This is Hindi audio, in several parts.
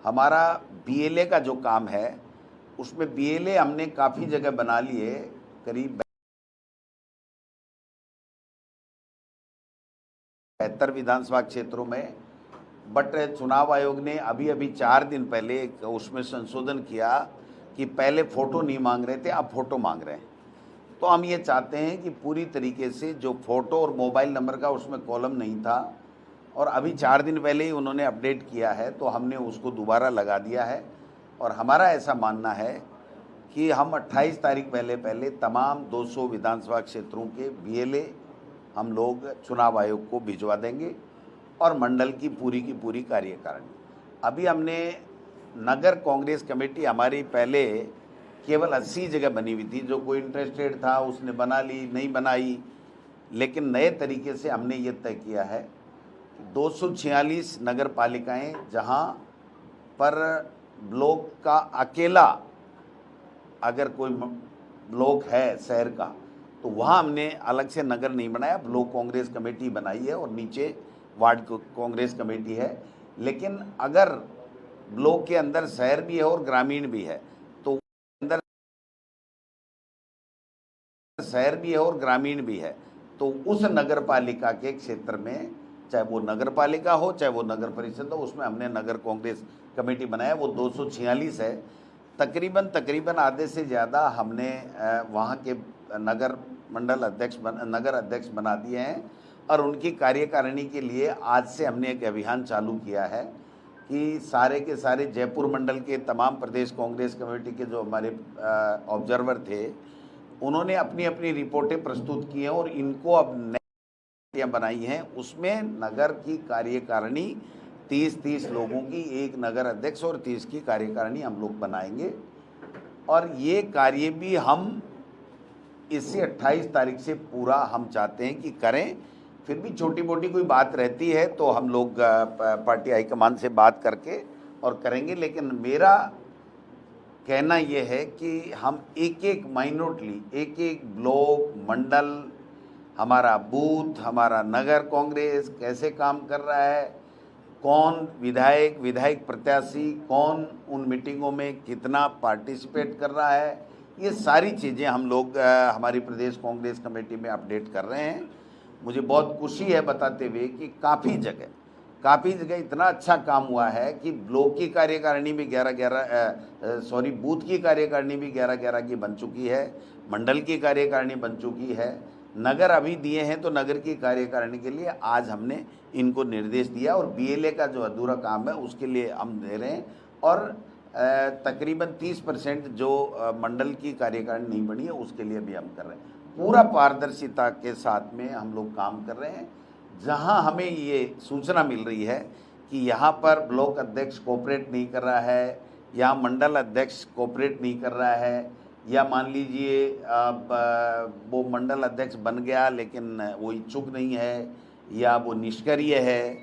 हमारा बीएलए का जो काम है उसमें बीएलए हमने काफ़ी जगह बना लिए, करीब 72 विधानसभा क्षेत्रों में। बट चुनाव आयोग ने अभी अभी 4 दिन पहले एक उसमें संशोधन किया कि पहले फ़ोटो नहीं मांग रहे थे, अब फ़ोटो मांग रहे हैं। तो हम ये चाहते हैं कि पूरी तरीके से जो फ़ोटो और मोबाइल नंबर का उसमें कॉलम नहीं था और अभी 4 दिन पहले ही उन्होंने अपडेट किया है, तो हमने उसको दोबारा लगा दिया है। और हमारा ऐसा मानना है कि हम 28 तारीख पहले पहले तमाम 200 विधानसभा क्षेत्रों के बीएलए हम लोग चुनाव आयोग को भिजवा देंगे और मंडल की पूरी कार्यकारिणी। अभी हमने नगर कांग्रेस कमेटी हमारी पहले केवल 80 जगह बनी हुई थी, जो कोई इंटरेस्टेड था उसने बना ली, नहीं बनाई। लेकिन नए तरीके से हमने ये तय किया है 246 नगर पालिकाएँ जहाँ पर ब्लॉक का अकेला अगर कोई ब्लॉक है शहर का, तो वहाँ हमने अलग से नगर नहीं बनाया, ब्लॉक कांग्रेस कमेटी बनाई है और नीचे वार्ड कांग्रेस कमेटी है। लेकिन अगर ब्लॉक के अंदर शहर भी है और ग्रामीण भी है, तो अंदर शहर भी है और ग्रामीण भी है, तो उस नगर पालिका के क्षेत्र में, चाहे वो नगर पालिका हो चाहे वो नगर परिषद हो, उसमें हमने नगर कांग्रेस कमेटी बनाया। वो 246 है। तकरीबन आधे से ज़्यादा हमने वहाँ के नगर मंडल अध्यक्ष नगर अध्यक्ष बना दिए हैं और उनकी कार्यकारिणी के लिए आज से हमने एक अभियान चालू किया है कि सारे के सारे जयपुर मंडल के तमाम प्रदेश कांग्रेस कमेटी के जो हमारे ऑब्जर्वर थे, उन्होंने अपनी अपनी रिपोर्टें प्रस्तुत की हैं और इनको अब नई बनाई हैं। उसमें नगर की कार्यकारिणी 30 लोगों की, एक नगर अध्यक्ष और 30 की कार्यकारिणी हम लोग बनाएंगे। और ये कार्य भी हम इससे 28 तारीख से पूरा हम चाहते हैं कि करें। फिर भी छोटी मोटी कोई बात रहती है तो हम लोग पार्टी हाईकमान से बात करके और करेंगे। लेकिन मेरा कहना ये है कि हम एक एक माइनॉरिटी, एक एक ब्लॉक, मंडल, हमारा बूथ, हमारा नगर कांग्रेस कैसे काम कर रहा है, कौन विधायक प्रत्याशी कौन उन मीटिंगों में कितना पार्टिसिपेट कर रहा है, ये सारी चीज़ें हम लोग हमारी प्रदेश कांग्रेस कमेटी में अपडेट कर रहे हैं। मुझे बहुत खुशी है बताते हुए कि काफ़ी जगह इतना अच्छा काम हुआ है कि ब्लॉक की कार्यकारिणी भी 11 बूथ की कार्यकारिणी भी 11 की बन चुकी है, मंडल की कार्यकारिणी बन चुकी है, नगर अभी दिए हैं तो नगर की कार्यकारिणी के लिए आज हमने इनको निर्देश दिया और बीएलए का जो अधूरा काम है उसके लिए हम दे रहे हैं। और तकरीबन 30% जो मंडल की कार्यकारिणी नहीं बनी है उसके लिए भी हम कर रहे हैं। पूरा पारदर्शिता के साथ में हम लोग काम कर रहे हैं। जहां हमें ये सूचना मिल रही है कि यहाँ पर ब्लॉक अध्यक्ष कोऑपरेट नहीं कर रहा है, या मंडल अध्यक्ष कोऑपरेट नहीं कर रहा है, या मान लीजिए वो मंडल अध्यक्ष बन गया लेकिन वो इच्छुक नहीं है या वो निष्क्रिय है,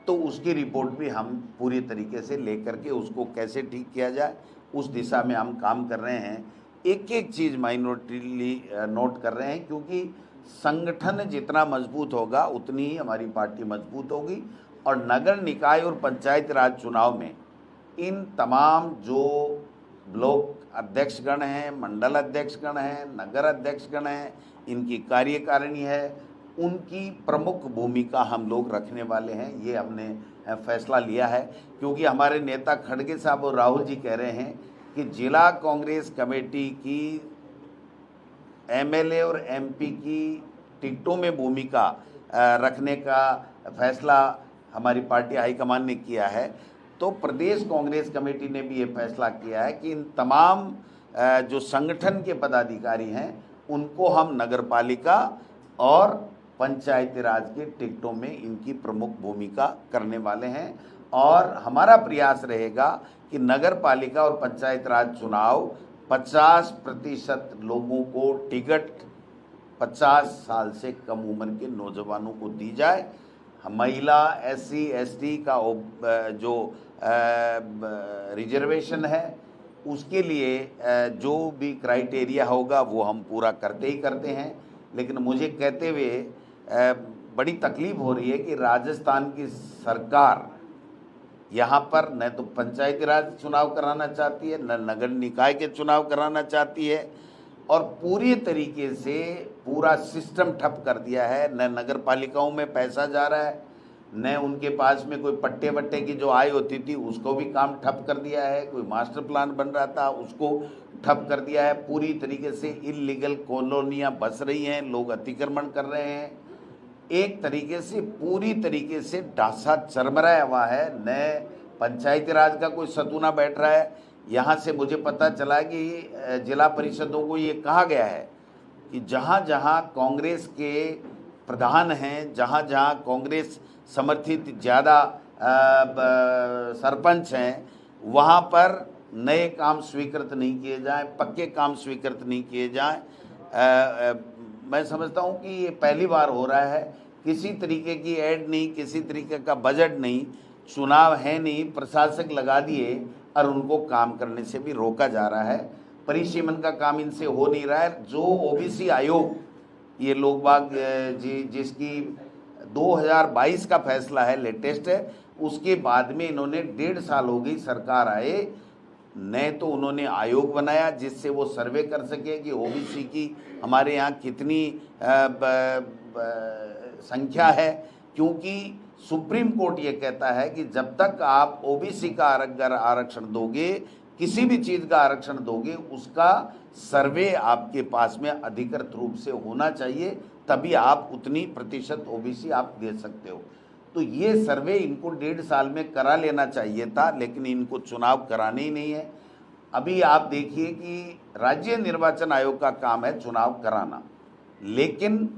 तो उसकी रिपोर्ट भी हम पूरी तरीके से लेकर के उसको कैसे ठीक किया जाए उस दिशा में हम काम कर रहे हैं। एक एक चीज़ माइनॉरिटीली नोट कर रहे हैं, क्योंकि संगठन जितना मजबूत होगा उतनी ही हमारी पार्टी मजबूत होगी। और नगर निकाय और पंचायत राज चुनाव में इन तमाम जो ब्लॉक अध्यक्षगण हैं, मंडल अध्यक्षगण हैं, नगर अध्यक्षगण हैं, इनकी कार्यकारिणी है, उनकी प्रमुख भूमिका हम लोग रखने वाले हैं। ये हमने फैसला लिया है, क्योंकि हमारे नेता खड़गे साहब और राहुल जी कह रहे हैं कि जिला कांग्रेस कमेटी की एमएलए और एमपी की टिकटों में भूमिका रखने का फैसला हमारी पार्टी हाईकमान ने किया है। तो प्रदेश कांग्रेस कमेटी ने भी ये फैसला किया है कि इन तमाम जो संगठन के पदाधिकारी हैं उनको हम नगरपालिका और पंचायती राज के टिकटों में इनकी प्रमुख भूमिका करने वाले हैं। और हमारा प्रयास रहेगा कि नगर पालिका और पंचायत राज चुनाव 50% लोगों को टिकट 50 साल से कम उम्र के नौजवानों को दी जाए। महिला, एससी, एसटी का जो रिजर्वेशन है उसके लिए जो भी क्राइटेरिया होगा वो हम पूरा करते ही करते हैं। लेकिन मुझे कहते हुए बड़ी तकलीफ़ हो रही है कि राजस्थान की सरकार यहाँ पर न तो पंचायती राज चुनाव कराना चाहती है, न नगर निकाय के चुनाव कराना चाहती है, और पूरी तरीके से पूरा सिस्टम ठप कर दिया है। न नगर पालिकाओं में पैसा जा रहा है, न उनके पास में कोई पट्टे वट्टे की जो आय होती थी उसको भी काम ठप कर दिया है। कोई मास्टर प्लान बन रहा था उसको ठप कर दिया है। पूरी तरीके से इलीगल कॉलोनियाँ बस रही हैं, लोग अतिक्रमण कर रहे हैं। एक तरीके से पूरी तरीके से डासा चरमराया हुआ है। न पंचायती राज का कोई सतूना बैठ रहा है। यहाँ से मुझे पता चला कि जिला परिषदों को ये कहा गया है कि जहाँ जहाँ कांग्रेस के प्रधान हैं, जहाँ जहाँ कांग्रेस समर्थित ज़्यादा सरपंच हैं, वहाँ पर नए काम स्वीकृत नहीं किए जाएं, पक्के काम स्वीकृत नहीं किए जाएं। मैं समझता हूँ कि ये पहली बार हो रहा है। किसी तरीके की ऐड नहीं, किसी तरीके का बजट नहीं, चुनाव है नहीं, प्रशासक लगा दिए और उनको काम करने से भी रोका जा रहा है। परिसीमन का काम इनसे हो नहीं रहा है। जो ओबीसी आयोग ये लोग बाग जिसकी 2022 का फैसला है, लेटेस्ट है, उसके बाद में इन्होंने 1.5 साल हो गई सरकार आए, न तो उन्होंने आयोग बनाया जिससे वो सर्वे कर सके कि ओबीसी की हमारे यहाँ कितनी संख्या है। क्योंकि सुप्रीम कोर्ट ये कहता है कि जब तक आप ओबीसी का आरक्षण दोगे, किसी भी चीज़ का आरक्षण दोगे, उसका सर्वे आपके पास में अधिकृत रूप से होना चाहिए, तभी आप उतनी प्रतिशत ओबीसी आप दे सकते हो। तो ये सर्वे इनको 1.5 साल में करा लेना चाहिए था, लेकिन इनको चुनाव कराने ही नहीं है। अभी आप देखिए कि राज्य निर्वाचन आयोग का काम है चुनाव कराना, लेकिन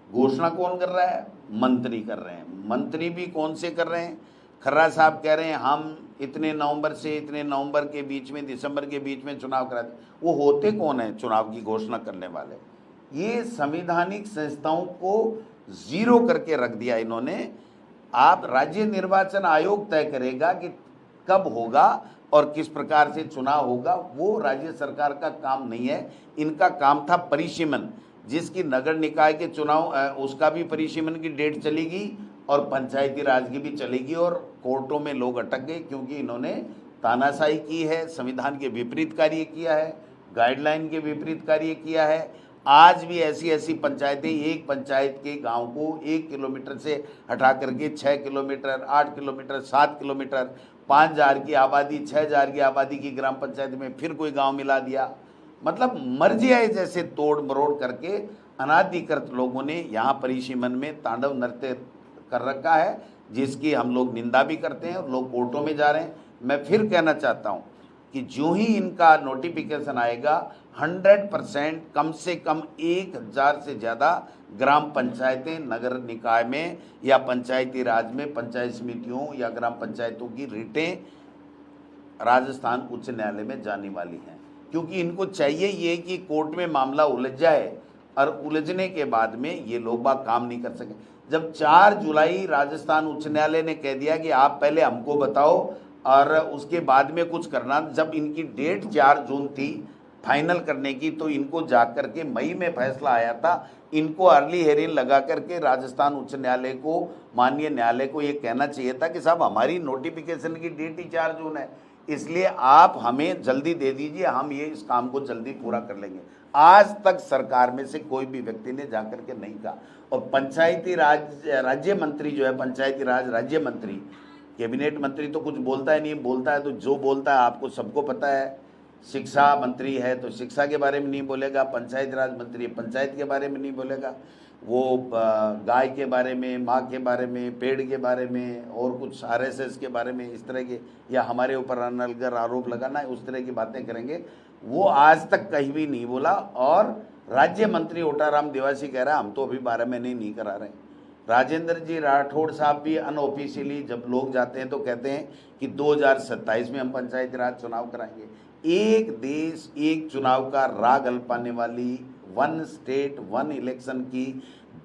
घोषणा कौन कर रहा है? मंत्री कर रहे हैं। मंत्री भी कौन से कर रहे हैं? खर्रा साहब कह रहे हैं हम इतने नवंबर से इतने नवंबर के बीच में, दिसंबर के बीच में चुनाव कराते। वो होते कौन है चुनाव की घोषणा करने वाले? ये संवैधानिक संस्थाओं को जीरो करके रख दिया इन्होंने। आप राज्य निर्वाचन आयोग तय करेगा कि कब होगा और किस प्रकार से चुनाव होगा, वो राज्य सरकार का काम नहीं है। इनका काम था परिसीमन, जिसकी नगर निकाय के चुनाव उसका भी परिसीमन की डेट चलेगी और पंचायती राज की भी चलेगी, और कोर्टों में लोग अटक गए क्योंकि इन्होंने तानाशाही की है, संविधान के विपरीत कार्य किया है, गाइडलाइन के विपरीत कार्य किया है। आज भी ऐसी ऐसी पंचायतें, एक पंचायत के गांव को 1 किलोमीटर से हटा करके 6 किलोमीटर, 8 किलोमीटर, 7 किलोमीटर, 5,000 की आबादी, 6,000 की आबादी की ग्राम पंचायत में फिर कोई गांव मिला दिया। मतलब मर्जी आए जैसे तोड़ मरोड़ करके अनाधिकृत लोगों ने यहाँ परिसीमन में तांडव नृत्य कर रखा है, जिसकी हम लोग निंदा भी करते हैं और लोग कोर्टों में जा रहे हैं। मैं फिर कहना चाहता हूँ कि जो ही इनका नोटिफिकेशन आएगा, 100% कम से कम 1,000 से ज़्यादा ग्राम पंचायतें नगर निकाय में या पंचायती राज में, पंचायत समितियों या ग्राम पंचायतों की रिटें राजस्थान उच्च न्यायालय में जाने वाली हैं। क्योंकि इनको चाहिए ये कि कोर्ट में मामला उलझ जाए और उलझने के बाद में ये लोग बाग काम नहीं कर सके। जब 4 जुलाई राजस्थान उच्च न्यायालय ने कह दिया कि आप पहले हमको बताओ और उसके बाद में कुछ करना, जब इनकी डेट 4 जून थी फाइनल करने की, तो इनको जाकर के मई में फैसला आया था। इनको अर्ली हेयरिंग लगा करके राजस्थान उच्च न्यायालय को, माननीय न्यायालय को ये कहना चाहिए था कि साहब हमारी नोटिफिकेशन की डेट ही 4 जून है, इसलिए आप हमें जल्दी दे दीजिए, हम ये इस काम को जल्दी पूरा कर लेंगे। आज तक सरकार में से कोई भी व्यक्ति ने जाकर के नहीं कहा। और पंचायती राज राज्य मंत्री जो है, पंचायती राज राज्य मंत्री, कैबिनेट मंत्री तो कुछ बोलता है नहीं, बोलता है तो जो बोलता है आपको सबको पता है। शिक्षा मंत्री है तो शिक्षा के बारे में नहीं बोलेगा, पंचायत राज मंत्री है पंचायत के बारे में नहीं बोलेगा, वो गाय के बारे में, माँ के बारे में, पेड़ के बारे में और कुछ RSS के बारे में, इस तरह के, या हमारे ऊपर अनलगर आरोप लगाना है, उस तरह की बातें करेंगे। वो आज तक कहीं भी नहीं बोला। और राज्य मंत्री ओटाराम देवासी कह रहा है हम तो अभी 12 महीने नहीं करा रहे। राजेंद्र जी राठौड़ साहब भी अनऑफिशियली जब लोग जाते हैं तो कहते हैं कि 2027 में हम पंचायती राज चुनाव कराएंगे। एक देश एक चुनाव का राग अल्पाने वाली, 1 स्टेट 1 इलेक्शन की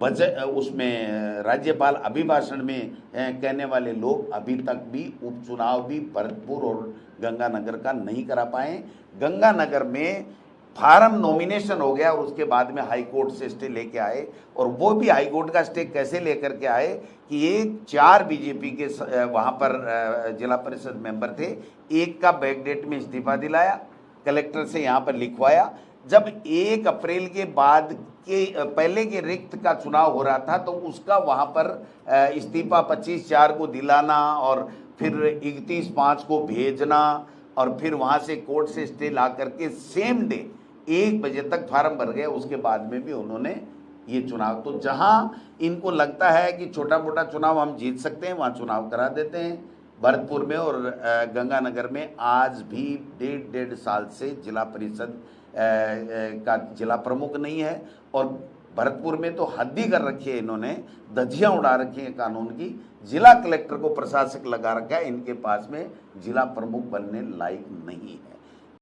बजट, उसमें राज्यपाल अभिभाषण में कहने वाले लोग अभी तक भी उपचुनाव भी भरतपुर और गंगानगर का नहीं करा पाए। गंगानगर में फार्म नॉमिनेशन हो गया और उसके बाद में हाई कोर्ट से स्टे लेके आए, और वो भी हाई कोर्ट का स्टे कैसे लेकर के आए कि ये 4 बीजेपी के वहाँ पर जिला परिषद मेंबर थे, एक का बैकडेट में इस्तीफा दिलाया, कलेक्टर से यहाँ पर लिखवाया। जब 1 अप्रैल के बाद के पहले के रिक्त का चुनाव हो रहा था तो उसका वहाँ पर इस्तीफा 25/4 को दिलाना और फिर 31/5 को भेजना और फिर वहाँ से कोर्ट से स्टे ला करके सेम डे 1 बजे तक फार्म भर गए। उसके बाद में भी उन्होंने ये चुनाव, तो जहाँ इनको लगता है कि छोटा मोटा चुनाव हम जीत सकते हैं वहाँ चुनाव करा देते हैं। भरतपुर में और गंगानगर में आज भी 1.5 साल से जिला परिषद का जिला प्रमुख नहीं है, और भरतपुर में तो हद ही कर रखी है, इन्होंने धज्जियां उड़ा रखी हैं कानून की। जिला कलेक्टर को प्रशासक लगा रखा है, इनके पास में जिला प्रमुख बनने लायक नहीं है।